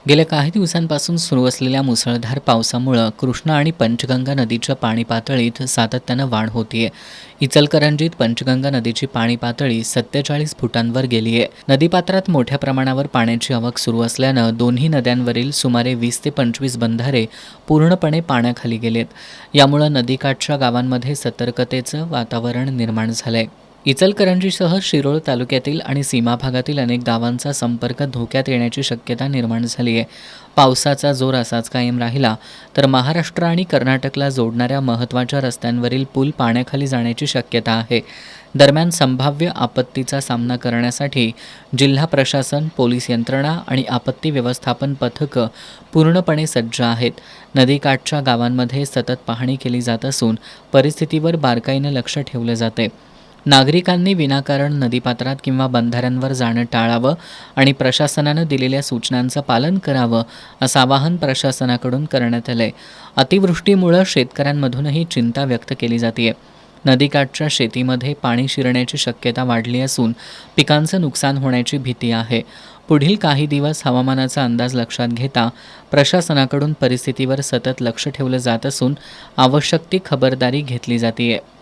गेल्या काही दिवसांपासून सुरू असलेल्या मुसळधार पावसामुळं कृष्णा आणि पंचगंगा नदीच्या पाणी पातळीत सातत्यानं वाढ होतीये. इचलकरंजीत पंचगंगा नदीची पाणी पातळी 47 फुटांवर गेली आहे. नदीपात्रात मोठ्या प्रमाणावर पाण्याची आवक सुरू असल्यानं दोन्ही नद्यांवरील सुमारे 20 ते 25 बंधारे पूर्णपणे पाण्याखाली गेलेत. यामुळं नदीकाठच्या गावांमध्ये सतर्कतेचं वातावरण निर्माण झालंय. इचलकरंजीसह शिरोळ तालुक्यातील आणि सीमा भागातील अनेक गावांचा संपर्क धोक्यात येण्याची शक्यता निर्माण झाली आहे. पावसाचा जोर असाच कायम राहिला तर महाराष्ट्र आणि कर्नाटकला जोडणाऱ्या महत्त्वाच्या रस्त्यांवरील पूल पाण्याखाली जाण्याची शक्यता आहे. दरम्यान संभाव्य आपत्तीचा सामना करण्यासाठी जिल्हा प्रशासन, पोलीस यंत्रणा आणि आपत्ती व्यवस्थापन पथकं पूर्णपणे सज्ज आहेत. नदीकाठच्या गावांमध्ये सतत पाहणी केली जात असून परिस्थितीवर बारकाईनं लक्ष ठेवलं जाते. नागरिकांनी विनाकारण नदीपात्रात किंवा बंधाऱ्यांवर जाणं टाळावं आणि प्रशासनानं दिलेल्या सूचनांचं पालन करावं असं आवाहन प्रशासनाकडून करण्यात आलंय. अतिवृष्टीमुळं शेतकऱ्यांमधूनही चिंता व्यक्त केली जाते. नदीकाठच्या शेतीमध्ये पाणी शिरण्याची शक्यता वाढली असून पिकांचं नुकसान होण्याची भीती आहे. पुढील काही दिवस हवामानाचा अंदाज लक्षात घेता प्रशासनाकडून परिस्थितीवर सतत लक्ष ठेवलं जात असून आवश्यक ती खबरदारी घेतली जाते.